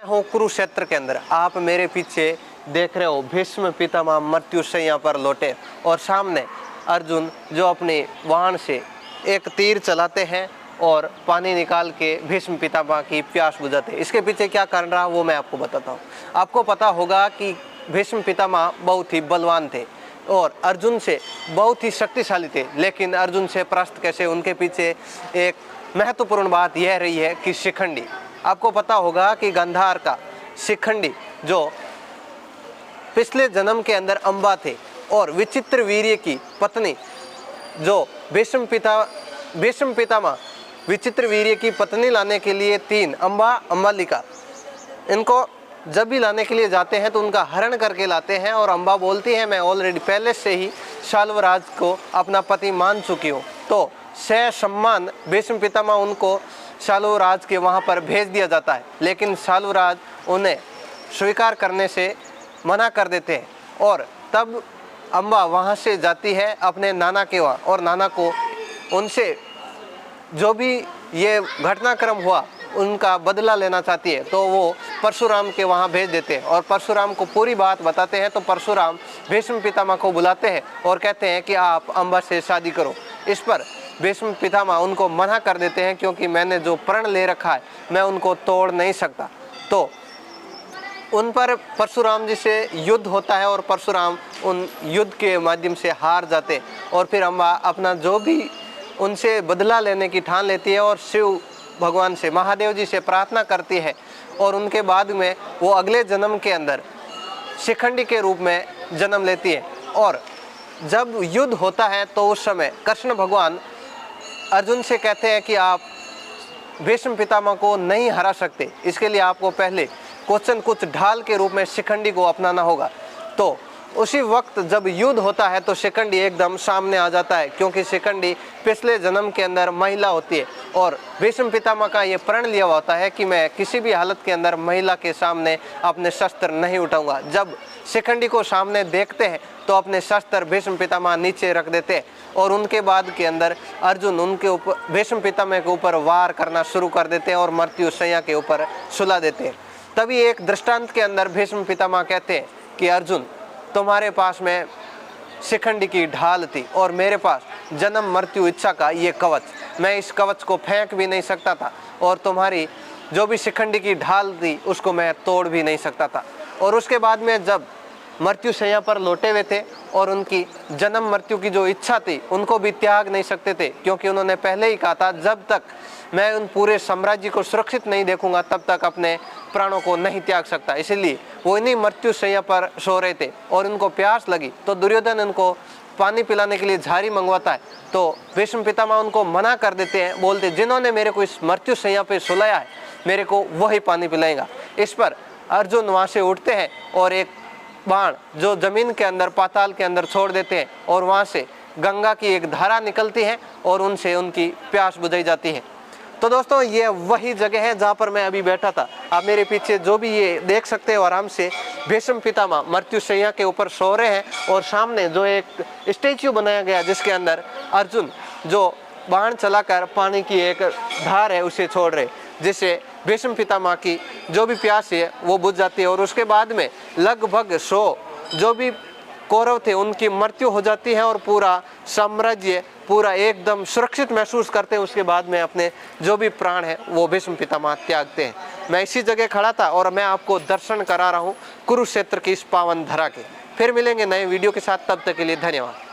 हूँ कुरुक्षेत्र के अंदर। आप मेरे पीछे देख रहे हो भीष्म पितामह मृत्युशैया पर लौटे और सामने अर्जुन जो अपने वाहन से एक तीर चलाते हैं और पानी निकाल के भीष्म पितामह की प्यास बुझाते हैं। इसके पीछे क्या कारण रहा वो मैं आपको बताता हूँ। आपको पता होगा कि भीष्म पितामह बहुत ही बलवान थे और अर्जुन से बहुत ही शक्तिशाली थे, लेकिन अर्जुन से परास्त कैसे, उनके पीछे एक महत्वपूर्ण बात यह रही है कि शिखंडी। आपको पता होगा कि गांधार का शिखंडी जो पिछले जन्म के अंदर अम्बा थे और विचित्र वीर्य की पत्नी जो भीष्म पितामह विचित्र वीर्य की पत्नी लाने के लिए तीन अंबालिका इनको जब भी लाने के लिए जाते हैं तो उनका हरण करके लाते हैं और अम्बा बोलती है मैं ऑलरेडी पहले से ही शाल्वराज को अपना पति मान चुकी हूँ। तो सह सम्मान भीष्म पितामह उनको शाल्वराज के वहाँ पर भेज दिया जाता है, लेकिन शाल्वराज उन्हें स्वीकार करने से मना कर देते हैं और तब अम्बा वहाँ से जाती है अपने नाना के वहाँ और नाना को उनसे जो भी ये घटनाक्रम हुआ उनका बदला लेना चाहती है। तो वो परशुराम के वहाँ भेज देते हैं और परशुराम को पूरी बात बताते हैं। तो परशुराम भीष्म पितामह को बुलाते हैं और कहते हैं कि आप अम्बा से शादी करो। इस पर भीष्म पितामह उनको मना कर देते हैं क्योंकि मैंने जो प्रण ले रखा है मैं उनको तोड़ नहीं सकता। तो उन पर परशुराम जी से युद्ध होता है और परशुराम उन युद्ध के माध्यम से हार जाते और फिर अम्बा अपना जो भी उनसे बदला लेने की ठान लेती है और शिव भगवान से, महादेव जी से प्रार्थना करती है और उनके बाद में वो अगले जन्म के अंदर शिखंडी के रूप में जन्म लेती है। और जब युद्ध होता है तो उस समय कृष्ण भगवान अर्जुन से कहते हैं कि आप भीष्म पितामह को नहीं हरा सकते, इसके लिए आपको पहले क्वेश्चन कुछ ढाल के रूप में शिखंडी को अपनाना होगा। तो उसी वक्त जब युद्ध होता है तो शिखंडी एकदम सामने आ जाता है क्योंकि शिखंडी पिछले जन्म के अंदर महिला होती है और भीष्म पितामह का ये प्रण लिया हुआ होता है कि मैं किसी भी हालत के अंदर महिला के सामने अपने शस्त्र नहीं उठाऊंगा। जब शिखंडी को सामने देखते हैं तो अपने शस्त्र भीष्म पितामह नीचे रख देते हैं और उनके बाद के अंदर अर्जुन उनके ऊपर भीष्म पितामह के ऊपर वार करना शुरू कर देते हैं और मृत्युशैया के ऊपर सुला देते हैं। तभी एक दृष्टांत के अंदर भीष्म पितामह कहते हैं कि अर्जुन तुम्हारे पास में शिखंडी की ढाल थी और मेरे पास जन्म मृत्यु इच्छा का ये कवच, मैं इस कवच को फेंक भी नहीं सकता था और तुम्हारी जो भी शिखंडी की ढाल थी उसको मैं तोड़ भी नहीं सकता था। और उसके बाद में जब मृत्युशैया पर लौटे हुए थे और उनकी जन्म मृत्यु की जो इच्छा थी उनको भी त्याग नहीं सकते थे क्योंकि उन्होंने पहले ही कहा था जब तक मैं उन पूरे साम्राज्य को सुरक्षित नहीं देखूंगा तब तक अपने प्राणों को नहीं त्याग सकता। इसलिए वो इन्हीं मृत्युशैया पर सो रहे थे और उनको प्यास लगी तो दुर्योधन उनको पानी पिलाने के लिए झारी मंगवाता है। तो भीष्म पितामह उनको मना कर देते हैं, बोलते जिन्होंने मेरे को इस मृत्युशैया पे सुलाया है मेरे को वही पानी पिलाएगा। इस पर अर्जुन वहाँ से उठते हैं और एक बाण जो जमीन के अंदर पाताल के अंदर छोड़ देते हैं और वहाँ से गंगा की एक धारा निकलती है और उनसे उनकी प्यास बुझाई जाती है। तो दोस्तों ये वही जगह है जहाँ पर मैं अभी बैठा था। आप मेरे पीछे जो भी ये देख सकते हो आराम से भीष्म पितामह मृत्युशैया के ऊपर सो रहे हैं और सामने जो एक स्टेच्यू बनाया गया जिसके अंदर अर्जुन जो बाण चलाकर पानी की एक धार है उसे छोड़ रहे, जिससे भीष्म पितामह की जो भी प्यास है वो बुझ जाती है। और उसके बाद में लगभग 100 जो भी कौरव थे उनकी मृत्यु हो जाती है और पूरा साम्राज्य पूरा एकदम सुरक्षित महसूस करते हैं। उसके बाद में अपने जो भी प्राण है वो भीष्म पितामह त्यागते हैं। मैं इसी जगह खड़ा था और मैं आपको दर्शन करा रहा हूँ कुरुक्षेत्र की इस पावन धरा के। फिर मिलेंगे नए वीडियो के साथ, तब तक के लिए धन्यवाद।